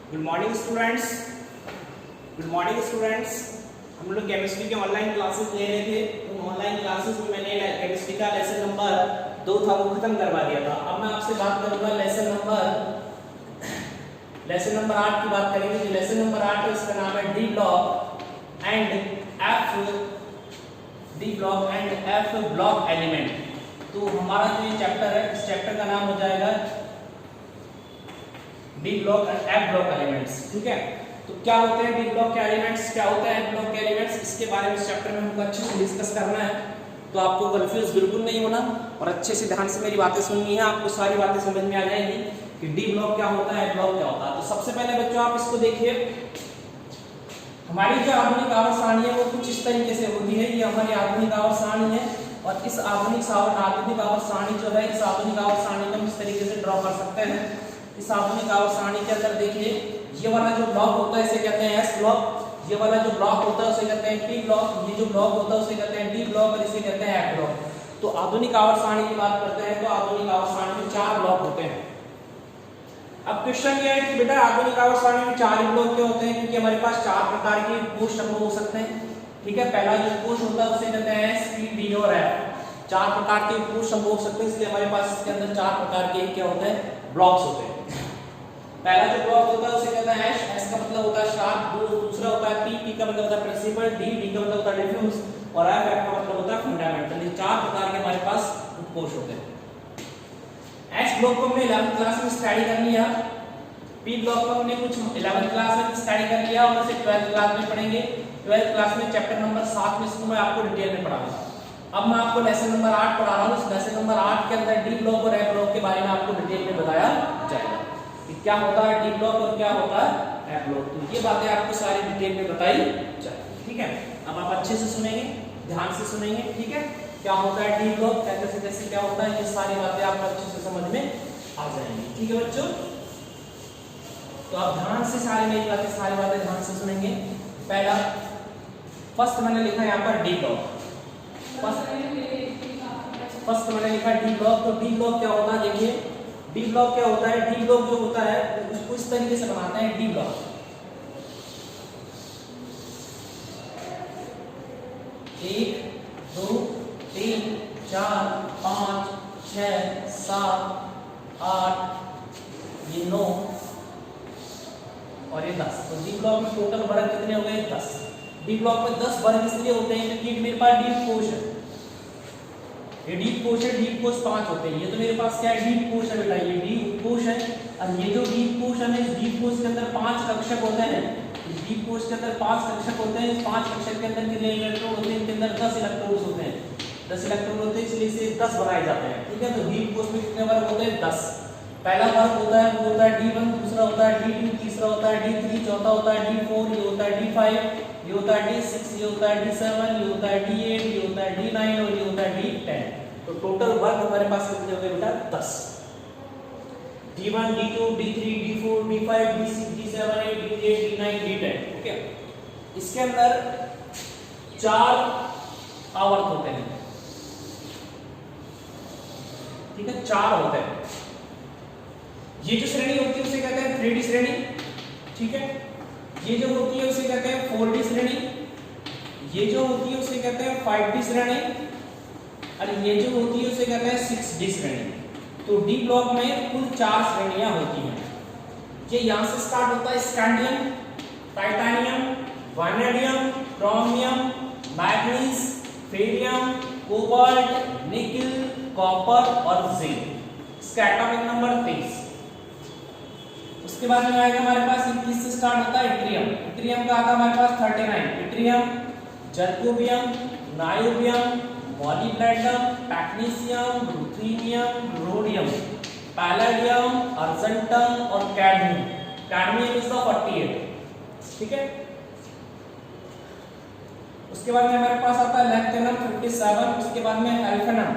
Good morning students. Good morning students. हम लोग chemistry के ऑनलाइन क्लासेस ले रहे थे। उन ऑनलाइन क्लासेस में मैंने केमिस्ट्री का लेसन नंबर 2 था वो खत्म करवा दिया था। अब मैं आपसे बात करूंगा लेसन नंबर 8 की बात करेंगे। जो लेसन नंबर 8 है उसका नाम है D block and F block element. तो हमारा जो ये चैप्टर है, इस चैप्टर का नाम हो जाएगा D block and F block elements. ठीक है, तो क्या होते हैं डी ब्लॉक के एलिमेंट्स, क्या होता है एफ ब्लॉक के एलिमेंट्स, इसके बारे में इस चैप्टर में हमको अच्छे से डिस्कस करना है। तो आपको कंफ्यूज बिल्कुल नहीं होना और अच्छे से ध्यान से मेरी बातें सुननी है। आपको सारी बातें समझ में आ जाएंगी कि डी ब्लॉक क्या होता है, एफ ब्लॉक क्या होता है। तो सबसे पहले बच्चों आप इसको देखिए, हमारी जो आधुनिक आवर्त सारणी है वो कुछ इस तरीके से होती है। ये हमारी आधुनिक आवर्त सारणी है और इस आधुनिक आवर्त सारणी जो है, इस आधुनिक आवर्त सारणी को हम इस तरीके से ड्रॉ कर सकते हैं। इस आधुनिक आवर्त सारणी के अंदर देखिए, ये वाला जो ब्लॉक होता है इसे कहते हैं एस ब्लॉक, ये वाला जो ब्लॉक होता है उसे कहते हैं पी ब्लॉक, ये जो ब्लॉक होता है उसे कहते हैं डी ब्लॉक और इसे कहते हैं एफ ब्लॉक। तो आधुनिक आवर्त सारणी की बात करते हैं तो आधुनिक आवर्त सारणी में 4 ब्लॉक होते हैं। अब क्वेश्चन ये है कि बेटा आधुनिक आवर्त सारणी में 4 ब्लॉक क्यों होते हैं? क्योंकि हमारे पास 4 प्रकार के कोष समूह हो सकते हैं। ठीक है, पहला जो कोष होता है उसे कहते हैं एस, पी, डी और एफ। 4 प्रकार के कोष समूह हो सकते हैं, इसलिए हमारे पास इसके अंदर 4 प्रकार के क्या होते हैं, ब्लॉक्स होते हैं। पहला जो ब्लॉक होता है उसे कहते हैं एस, एस का मतलब होता है शार्प, दूसरा होता है पी, पी का मतलब होता है प्रिंसिपल, डी, डी का मतलब होता है डिफ्यूज और एफ, एफ का मतलब होता है फंडामेंटल। ये 4 प्रकार के हमारे पास कोष होते हैं। एस ब्लॉक को हमने 11th क्लास में स्टडी कर लिया, पी ब्लॉक को हमने कुछ 11th क्लास में स्टडी कर लिया और इसे 12th क्लास में पढ़ेंगे। 12th क्लास में चैप्टर नंबर 7 में इसको मैं आपको डिटेल में पढ़ाऊंगा। अब मैं आपको लेसन नंबर 8 पढ़ा रहा हूँ। इस लेसन नंबर 8 के अंदर डी ब्लॉक और एफ ब्लॉक के बारे में आपको डिटेल में बताया जाएगा कि क्या होता है डी ब्लॉक और क्या होता है एफ ब्लॉक। तो ये बातें आपको सारी डिटेल में बताई जाएगी। ठीक है, अब आप अच्छे से सुनेंगे, ध्यान से सुनेंगे। ठीक है, क्या होता है डी ब्लॉक, कैसे कैसे क्या होता है, ये सारी बातें आपको अच्छे से समझ में आ जाएंगी। ठीक है बच्चों, तो आप ध्यान से सारी बातें ध्यान से सुनेंगे। पहला फर्स्ट मैंने लिखा यहाँ पर डी ब्लॉक, फर्स्ट मैंने लिखा डी ब्लॉक। तो डी ब्लॉक क्या होता है, देखिए डी ब्लॉक क्या होता है। डी ब्लॉक जो होता है उसको इस तरीके से बनाते हैं डी ब्लॉक। 1 2 3 4 5 6 7 8 ये 9 और ये 10। तो डी ब्लॉक में टोटल वर्ग कितने हो गए, 10। डी ब्लॉक में 10 वर्ग इसलिए होते हैं क्योंकि मेरे पास डीप कोश है, ये डीप कोश है, डीप कोश 5 होते हैं। ये तो मेरे पास क्या है, डीप कोश है बेटा, ये डीप कोश है। और ये जो डीप कोश है, इस डीप कोश के अंदर 5 कक्षक होते हैं। इस डीप कोश के अंदर 5 कक्षक होते हैं। इस 5 कक्षक के अंदर कितने इलेक्ट्रॉन होते हैं, इनके अंदर 10 इलेक्ट्रॉन्स होते हैं। 10 इलेक्ट्रॉन होते हैं, इसलिए इसे 10 बनाए जाते हैं। ठीक है, तो डीप कोश में कितने वर्ग होते हैं, 10। पहला वर्ग होता है वो होता है D1, दूसरा होता है D2, तीसरा होता है D3, चौथा होता है D4, ये होता है D5, ये होता है D6, ये होता है D7, ये होता है D8, ये होता है D9 और ये होता है D10। तो टोटल वर्ग हमारे पास कितने हो गए बेटा, 10। D1, D2, D3, D4, D5, D6, D7, D8, D9, D10। Okay, इसके अंदर 4 आवर्त होते हैं। ठीक है, 4 होते हैं। ये जो श्रेणी होती है उसे कहते हैं 3D श्रेणी। ठीक है, ये जो होती है उसे कहते हैं 4D श्रेणी, ये जो होती है उसे कहते हैं 5D श्रेणी और ये जो होती है उसे कहते हैं 6D श्रेणी। तो डी ब्लॉक में कुल 4 श्रेणियां होती हैं। ये यहां से स्टार्ट होता है scandium, titanium, vanadium, chromium, manganese, Ferium, cobalt, निकल, कॉपर और जिंक। इसका एटॉमिक नंबर 23। उसके बाद में आएगा हमारे पास 21 से स्टार्ट होता है इट्रियम। इट्रियम का आता है हमारे पास 39। Yttrium, zirconium, niobium, molybdenum, technetium, ruthenium, rhodium, palladium, argentum और कैडमियम। Cadmium is the 48। ठीक है, उसके बाद में हमारे पास आता है लैंथेनम 57। उसके बाद में एल्फेनम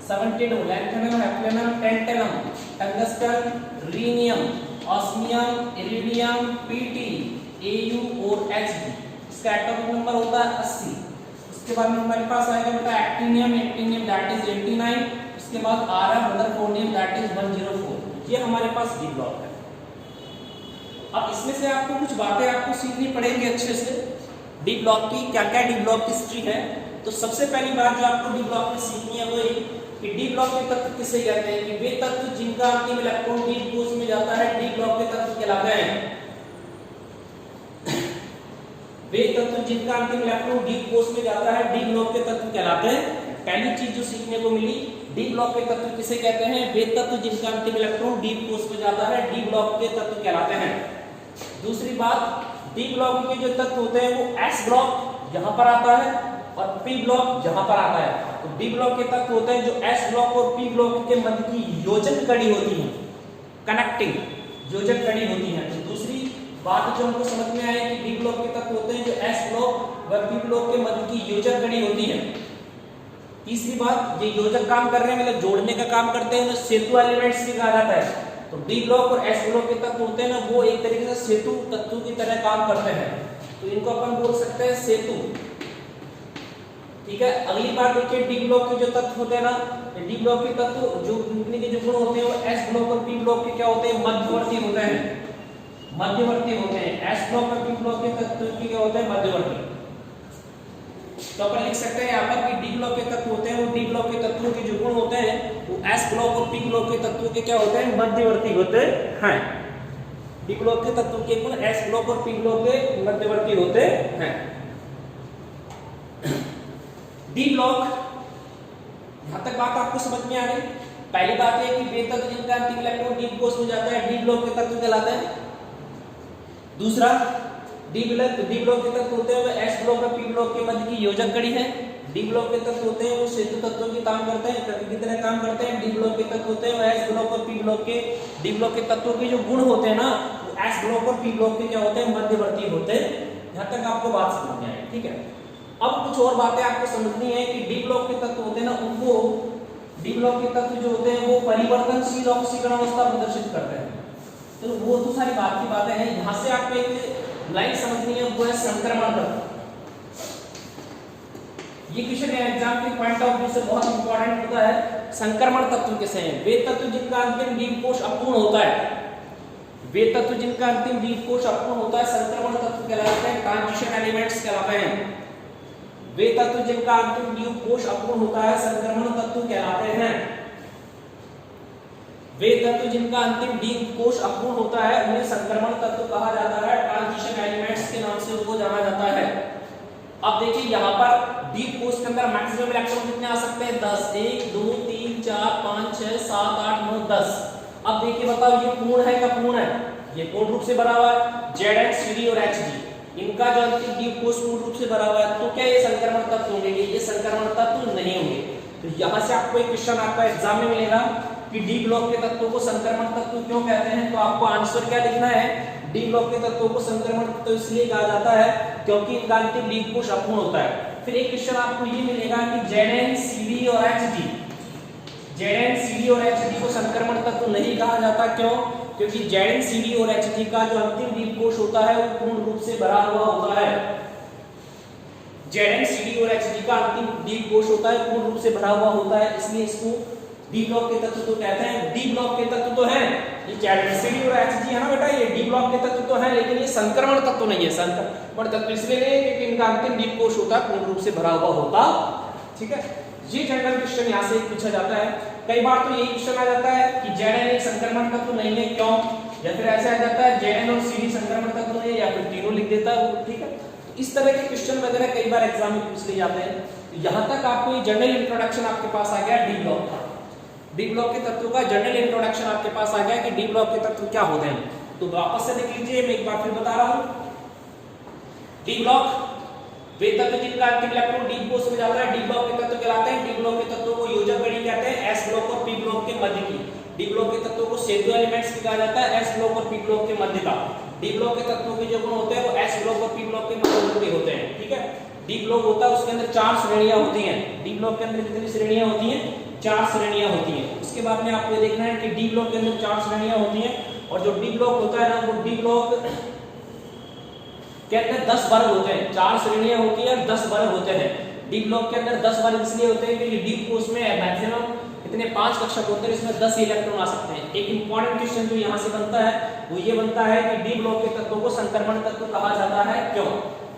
72, लैंथेनम, एल्फेनम, tantalum, tungsten, rhenium, osmium, iridium, PT, AU और एचडी। इसका एटॉमिक नंबर होता है 80। उसके बाद में हमारे पास आएगा बेटा एक्टिनियम, एक्टिनियम दैट इज 89। उसके बाद आरएफ रदरफोर्डियम दैट इज 104। ये हमारे पास डी ब्लॉक है। अब इसमें से आपको कुछ बातें आपको सीखनी पड़ेंगी अच्छे से डी ब्लॉक की, क्या क्या डी ब्लॉक की हिस्ट्री है। तो सबसे पहली बात जो आपको डी ब्लॉक में सीखनी है वो ये कि डी ब्लॉक के तत्व किसे कहते हैं, कि वे तत्व जिनका अंतिम इलेक्ट्रॉन डी कोष में जाता है डी ब्लॉक के तत्व कहलाते हैं। वे तत्व जिनका अंतिम इलेक्ट्रॉन डी कोष में जाता है डी ब्लॉक के तत्व कहलाते हैं। पहली चीज जो सीखने को मिली, डी ब्लॉक के तत्व किसे कहते हैं, वे तत्व जिनका अंतिम इलेक्ट्रॉन डी कोष में जाता है डी ब्लॉक के तत्व कहलाते हैं। दूसरी बात, डी ब्लॉक के जो तत्व होते हैं वो एस ब्लॉक यहाँ पर आता है और पी ब्लॉक यहाँ पर आता है। तो डी ब्लॉक के तत्व होते हैं जो एस ब्लॉक और पी ब्लॉक के मध्य की योजन कड़ी होती है, कनेक्टिंग योजन कड़ी होती है। तो दूसरी बात जो हमको समझ में आई कि डी ब्लॉक के तत्व होते हैं जो एस ब्लॉक व पी ब्लॉक के मध्य की योजन कड़ी होती है। तीसरी बात, ये योजक काम कर रहे हैं मतलब जोड़ने का काम करते हैं, सेतु एलिमेंट्स भी कहा जाता है। तो डी ब्लॉक और एस ब्लॉक के तत्व होते हैं ना वो एक तरीके से सेतु तत्व की तरह काम करते हैं, तो इनको अपन बोल सकते हैं सेतु। ठीक है, अगली बात देखिए, डी ब्लॉक के जो तत्व होते हैं ना, डी ब्लॉक के तत्व जो के जो गुण होते हैं वो एस ब्लॉक और पी ब्लॉक के क्या होते हैं, मध्यवर्ती होते हैं, मध्यवर्ती होते हैं। एस ब्लॉक और पी ब्लॉक के तत्व के क्या होते हैं, मध्यवर्ती। तो अपन लिख सकते हैं यहाँ पर कि डी ब्लॉक के तत्व होते हैं वो डी ब्लॉक के तत्वों के जो गुण होते हैं वो एस ब्लॉक और पी ब्लॉक के तत्वों के क्या होते हैं, मध्यवर्ती होते हैं। डी ब्लॉक के तत्वों के गुण एस ब्लॉक और पी ब्लॉक के मध्यवर्ती होते हैं। डी ब्लॉक, यहां तक बात आपको समझ में आ गई। पहली बात है कि वे तत्व जिनका अंतिम इलेक्ट्रॉन डी कोष में जाता है डी ब्लॉक के तत्व कहलाते हैं। दूसरा, डी ब्लॉक के तत्व होते हैं वो एस ब्लॉक और पी ब्लॉक के मध्य की योजक कड़ी है। डी ब्लॉक के तत्व होते हैं वो सेतु तत्वों की काम करते हैं, की तरह काम करते हैं। डी ब्लॉक के तत्व होते हैं वो एस ब्लॉक और पी ब्लॉक के, डी ब्लॉक के तत्वों के जो गुण होते हैं ना वो एस ब्लॉक और पी ब्लॉक के क्या होते हैं, मध्यवर्ती होते हैं। यहाँ तक आपको बात समझ में आई, ठीक है। अब कुछ और बातें आपको समझनी है कि डी ब्लॉक के तत्व होते हैं ना उनको, डी ब्लॉक के तत्व जो होते हैं वो परिवर्तनशील ऑक्सीकरण अवस्था प्रदर्शित करते हैं। तो वो तो सारी बात की बातें हैं। यहाँ से आपको एक लाइन समझनी है वो है संक्रमण तत्व। ये क्वेश्चन एग्जाम के पॉइंट ऑफ व्यू से बहुत इंपॉर्टेंट होता है। संक्रमण तत्व किसे हैं, वे तत्व जिनका अंतिम डी कोष अपूर्ण होता है, वे तत्व जिनका अंतिम डी कोष अपूर्ण होता है संक्रमण तत्व कहलाते हैं, ट्रांजिशन एलिमेंट्स कहलाते हैं। वे तत्व जिनका अंतिम डी कोष अपूर्ण होता है संक्रमण तत्व कहलाते हैं। वे तत्व जिनका अंतिम डी कोष अपूर्ण होता है उन्हें संक्रमण तत्व कहा जाता है, ट्रांजिशन एलिमेंट्स के नाम से उनको जाना जाता है। अब देखिए यहाँ पर डी कोष के अंदर मैक्सिमम इलेक्ट्रॉन कितने आ सकते हैं, 10, 1 2 3 4 5 6 7 8 9 10। अब देखिए बताओ ये पूर्ण है क्या, पूर्ण है, ये पूर्ण रूप से भरा हुआ है। Zn, Cd और Hg इनका जो अंतिम डी कोष पूर्ण रूप से भरा हुआ है, तो क्या ये संक्रमण तत्व होंगे, ये संक्रमण तत्व नहीं होंगे। तो यहाँ से आपको एक क्वेश्चन आपका एग्जाम में मिलेगा कि डी ब्लॉक के तत्वों को संक्रमण तत्व क्यों कहते हैं, तो आपको आंसर क्या लिखना है, डी ब्लॉक के तत्वों को संक्रमण तत्व इसलिए कहा जाता है क्योंकि इनका अंतिम डी कोष अपूर्ण होता है। फिर एक क्वेश्चन आपको ये मिलेगा कि Zn, Cd और Hg, Zn, Cd और Hg को संक्रमण तत्व नहीं कहा जाता, क्यों, क्योंकि Zn, Cd और Hg का जो अंतिम डी कोष होता है वो पूर्ण रूप से भरा हुआ होता है। Zn, Cd और Hg का अंतिम डी कोष होता है पूर्ण रूप से भरा हुआ होता है, इसलिए इसको डी ब्लॉक के तत्व तो कहते हैं। डी ब्लॉक के तत्व तो हैं ये Zn, Cd और Hg है ना बेटा, ये डी ब्लॉक के तत्व तो हैं, लेकिन ये संक्रमण तत्व नहीं है। संक्रमण तत्व इसलिए नहीं है क्योंकि इनका अंतिम डी कोष होता है पूर्ण रूप से भरा हुआ होता, ठीक है। ये जनरल क्वेश्चन यहाँ से पूछा जाता है। कई बार तो यही क्वेश्चन आ जाता है कि Zn एक संक्रमण तत्व नहीं है, क्यों, या फिर ऐसा आ जाता है Zn और Cd संक्रमण तत्व नहीं है, या फिर तीनों लिख देता है, ठीक है। तो इस तरह के क्वेश्चन वगैरह कई बार एग्जाम में पूछ लिए जाते हैं। तो यहाँ तक आपको ये जनरल इंट्रोडक्शन आपके पास आ गया डी ब्लॉक का, डी ब्लॉक के तत्वों का जनरल इंट्रोडक्शन आपके पास आ गया कि डी ब्लॉक के तत्व क्या होते हैं। तो वापस से देख लीजिए, मैं एक बार फिर बता रहा हूँ। डी ब्लॉक वे तत्व जिनका अंतिम इलेक्ट्रॉन डी कोष में जाता है डी ब्लॉक के तत्व कहलाते हैं। डी ब्लॉक के तत्वों को योजक कड़ी कहते हैं, एस ब्लॉक और पी ब्लॉक के मध्य की। डी ब्लॉक के तत्वों को सेतु एलिमेंट्स भी कहा जाता है, एस ब्लॉक और पी ब्लॉक के मध्य का। डी ब्लॉक के तत्वों के जो गुण होते हैं वो एस ब्लॉक और पी ब्लॉक के मध्यवर्ती होते हैं, ठीक है। डी ब्लॉक होता है उसके अंदर 4 श्रेणियां होती हैं। डी ब्लॉक के अंदर कितनी श्रेणियां होती हैं, 4 श्रेणियां होती हैं। उसके बाद में आपको ये देखना है कि डी ब्लॉक के अंदर 4 श्रेणियां होती हैं, और जो डी ब्लॉक होता है ना वो डी ब्लॉक के अंदर 10 वर्ग होते हैं। 4 श्रेणियां होती हैं, 10 वर्ग होते हैं। डी ब्लॉक के अंदर 10 वर्ग इसलिए होते हैं क्योंकि डी कोष में मैक्सिमम इतने 5 कक्षक होते हैं, इसमें 10 इलेक्ट्रॉन आ सकते हैं। एक इंपॉर्टेंट क्वेश्चन जो यहाँ से बनता है वो ये बनता है कि डी ब्लॉक के तत्वों को संक्रमण तत्व कहा जाता है, क्यों?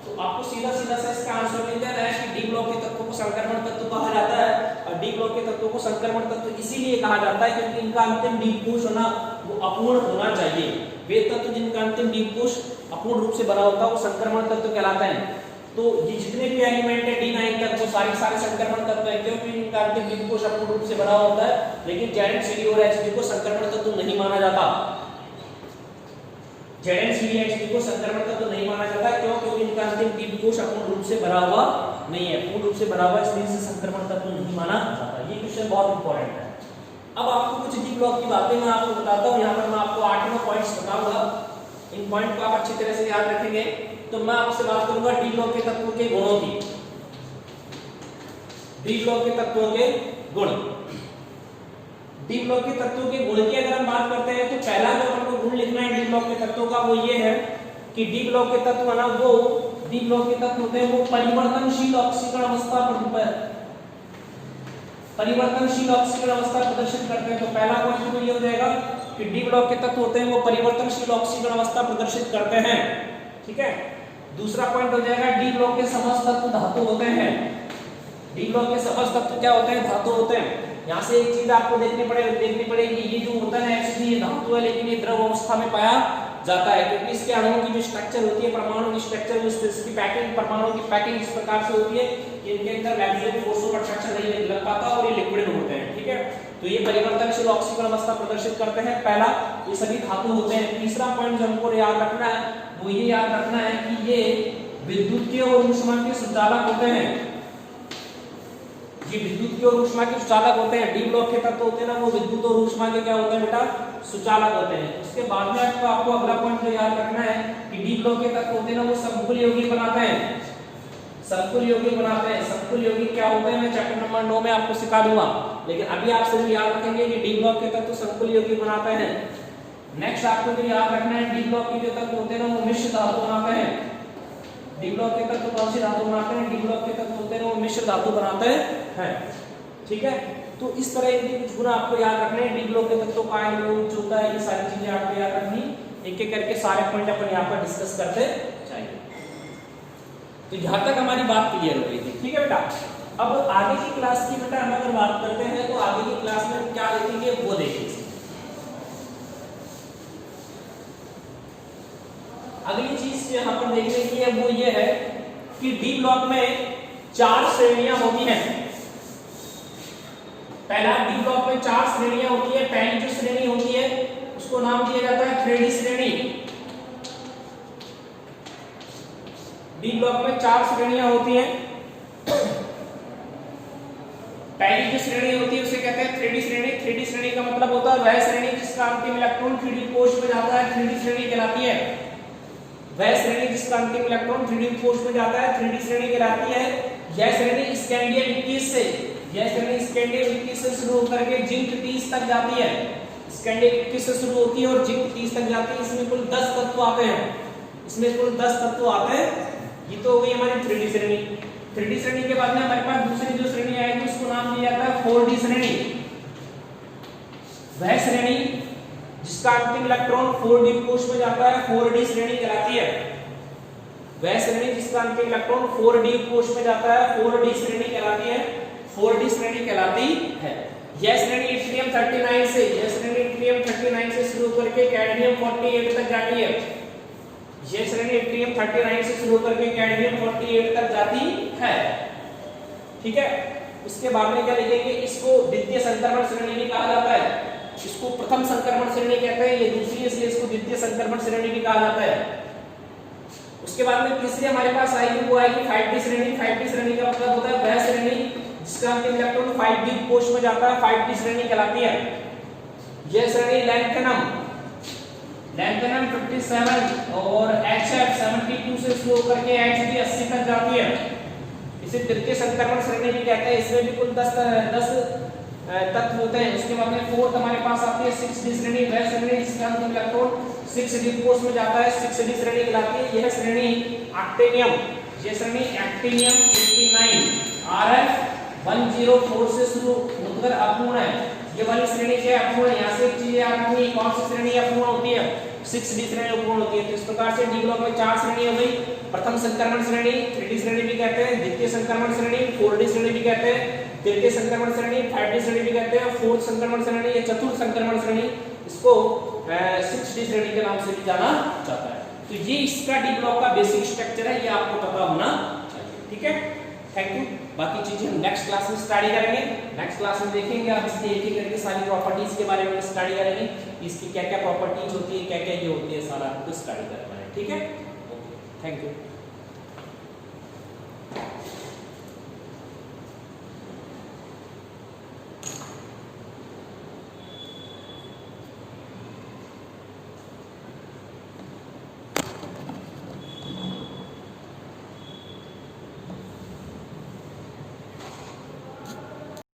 तो आपको सीधा सीधा सा इसका आंसर मिल जाता है कि डी ब्लॉक के तत्वों को संक्रमण तत्व कहा जाता है, और डी ब्लॉक के तत्वों को संक्रमण तत्व इसीलिए कहा जाता है क्योंकि इनका अंतिम डीकोष होना वो अपूर्ण होना चाहिए। वे तत्व जिनका अंतिम डीकोष अपूर्ण रूप से बना होता है वो संक्रमण तत्व कहलाते हैं। तो ये जितने भी एलिमेंट है D9 तक वो सारे संक्रमण तत्व है, क्योंकि इनका अंतिम डीकोष अपूर्ण रूप से बना होता है, लेकिन ZnCd और Hd को संक्रमण तत्व नहीं माना जाता। ZnCd Hd को संक्रमण तत्व नहीं माना जाता, क्यों? क्योंकि इनका अंतिम डीकोष अपूर्ण रूप से बना हुआ नहीं है, पूर्ण रूप से बना हुआ, इसलिए इसे संक्रमण तत्व नहीं माना जाता। ये क्वेश्चन बहुत इंपॉर्टेंट है। अब आपको कुछ डी ब्लॉक की बातें मैं आपको बताता हूँ। यहाँ पर मैं आपको 8-9 पॉइंट्स बताऊंगा, इन पॉइंट को आप अच्छी तरह से याद रखेंगे। तो मैं आपसे बात करूंगा डी ब्लॉक के तत्वों के गुणों की। डी ब्लॉक के तत्वों के गुण, डी ब्लॉक के तत्वों के गुण की अगर हम बात करते हैं तो पहला जो हमको गुण लिखना है डी ब्लॉक के तत्वों का वो ये है कि डी ब्लॉक के तत्व है ना, वो डी ब्लॉक के तत्व होते हैं वो परिवर्तनशील ऑक्सीकरण अवस्था प्रदर्शित करते हैं। तो पहला पॉइंट तो ये हो जाएगा कि डी ब्लॉक के तत्व होते हैं वो परिवर्तनशील ऑक्सीकरण अवस्था प्रदर्शित करते हैं, ठीक है। दूसरा पॉइंट हो जाएगा डी ब्लॉक के समस्त तत्व धातु होते हैं। डी ब्लॉक के समस्त तत्व क्या होते हैं? धातु होते हैं। यहाँ से एक चीज आपको देखनी पड़ेगी, ये जो होता है Hd ये धातु है, लेकिन ये द्रव अवस्था में पाया जाता है, क्योंकि इसके अणुओं की जो स्ट्रक्चर होती है, परमाणु की स्ट्रक्चर, इसकी पैकिंग, परमाणु की पैकिंग इस प्रकार से होती है कि इनके अंदर मैक्सिमम फोर्स ऑफ अट्रैक्शन नहीं लग पाता और ये लिक्विड होते हैं, ठीक है। तो ये परिवर्तनशील ऑक्सीकरण अवस्था प्रदर्शित करते हैं, पहला, ये सभी धातु होते हैं। तीसरा पॉइंट जो हमको याद रखना है वो ये याद रखना है कि ये विद्युतीय और ऊष्माकीय सुचालक होते हैं। ये विद्युतीय और ऊष्माकीय सुचालक होते हैं। डी ब्लॉक के तत्व होते हैं ना वो विद्युत और ऊष्माकीय क्या होते हैं बेटा? सुचालक होते हैं। उसके बाद में आपको अगला पॉइंट जो याद रखना है कि डी ब्लॉक के तत्व होते हैं ना वो समकुल यौगिक बनाते हैं। समकुल यौगिक बनाते हैं। समकुल यौगिक क्या होते हैं मैं चैप्टर नंबर 9 में आपको सिखा दूंगा, लेकिन अभी आप सिर्फ याद रखेंगे कि डी ब्लॉक के तत्व समकुल यौगिक बनाते हैं। नेक्स्ट आपको जो याद रखना है डी ब्लॉक के जो तत्व होते हैं ना वो मिश्र धातु बनाते हैं। डी ब्लॉक के तत्व कौन सी धातु बनाते हैं? डी ब्लॉक के तत्व होते हैं वो मिश्र धातु बनाते हैं, ठीक है। तो इस तरह के कुछ गुण आपको याद रखने हैं। डी ब्लॉक के तत्वों का आयन होता है, ये सारी चीजें आपको याद रखनी, एक एक करके सारे पॉइंट अपन यहाँ पर डिस्कस करते जाएंगे। तो यहाँ तक हमारी बात क्लियर हो गई थी, ठीक है बेटा। अब आगे की क्लास की बेटा हम अगर बात करते हैं तो आगे की क्लास में हम क्या देखेंगे वो देखेंगे। अगली चीज यहाँ पर देखने की है वो ये है कि डी ब्लॉक में 4 श्रेणियां होती हैं। पहला, डी ब्लॉक में 4 श्रेणियां होती है। पहली जो श्रेणी होती है उसको नाम दिया जाता है 3D श्रेणी। डी ब्लॉक में 4 श्रेणियां होती हैं। पहली जो श्रेणी होती है उसे कहते हैं 3D श्रेणी। 3D श्रेणी का मतलब होता है वह श्रेणी जिसका अंतिम इलेक्ट्रॉन 3D कोश में जाता है, 3D श्रेणी कहलाती है। वह श्रेणी जिसका अंतिम इलेक्ट्रॉन 3D कोश में जाता है 3D श्रेणी कहलाती है। यह श्रेणी स्कैंडियम 21 से शुरू होकर के जिंक 30 तक जाती है। स्कैंडियम 21 से शुरू होती है और जिंक 30 तक जाती है। इसमें कुल 10 तत्व आते हैं। ये तो हो गई हमारी 3D श्रेणी। 3D श्रेणी के बाद में हमारे पास दूसरी जो श्रेणी आएगी उसको नाम दिया जाता है 4D श्रेणी। वह श्रेणी जिसका अंतिम इलेक्ट्रॉन 4D कोश में जाता है 4D श्रेणी कहलाती है। वह श्रेणी जिसका अंतिम इलेक्ट्रॉन 4D कोश में जाता है 4D श्रेणी कहलाती है। 4D श्रेणी कहलाती है। यह श्रेणी इट्रियम 39 से शुरू करके कैडमियम 48 तक जाती है। यह श्रेणी इट्रियम 39 से शुरू करके कैडमियम 48 तक जाती है, ठीक है। उसके बाद में क्या लिखेंगे? इसको द्वितीय संक्रमण श्रेणी भी कहा जाता है। इसको प्रथम संक्रमण श्रेणी कहते हैं, ये दूसरी इसलिए इसको द्वितीय संक्रमण श्रेणी भी कहा जाता है। उसके बाद में तीसरी हमारे पास आएगी वो आएगी 5D श्रेणी। 5D श्रेणी का मतलब होता है वह श्रेणी जिसका अंतिम इलेक्ट्रॉन 5D कोश में जाता है, 5D श्रेणी कहलाती है। यह श्रेणी लैंथेनम 57 और HF 72 से शुरू करके HD 80 तक जाती है। इसे तृतीय संक्रमण श्रेणी भी कहते हैं। इसमें भी कुल 10 तत्व होते हैं। उसके बाद में फोर्थ हमारे पास आती है 6D श्रेणी। वह श्रेणी जिसका अंतिम इलेक्ट्रॉन 6D कोश में जाता है, 6D श्रेणी कहलाती है। यह श्रेणी एक्टिनियम 89 RF 104 से शुरू अगर अपूर्ण है, ये वाली श्रेणी क्या है, अपूर्ण है, यहाँ से एक चीज अपूर्ण है, कौन सी श्रेणी अपूर्ण होती है, 6D श्रेणी अपूर्ण होती है। तो इस प्रकार से डी ब्लॉक में 4 श्रेणी हो गई, प्रथम संक्रमण श्रेणी, 3D श्रेणी भी कहते हैं, द्वितीय संक्रमण श्रेणी, 4D श्रेणी भी कहते हैं, तृतीय संक्रमण श्रेणी, 5D श्रेणी भी कहते हैं, फोर्थ संक्रमण श्रेणी या चतुर्थ संक्रमण श्रेणी, इसको 6D श्रेणी के नाम से भी जाना जाता है। तो ये इसका डी ब्लॉक का बेसिक स्ट्रक्चर है, ये आपको पता होना चाहिए, ठीक है। Thank you. बाकी चीजें हम नेक्स्ट क्लास में स्टडी करेंगे, नेक्स्ट क्लास में देखेंगे, आप इसकी एक एक करके सारी प्रॉपर्टीज के बारे में स्टडी करेंगे, इसकी क्या क्या प्रॉपर्टीज होती है, क्या क्या ये होती है, सारा आपको स्टडी करना है, ठीक है। Okay, thank you.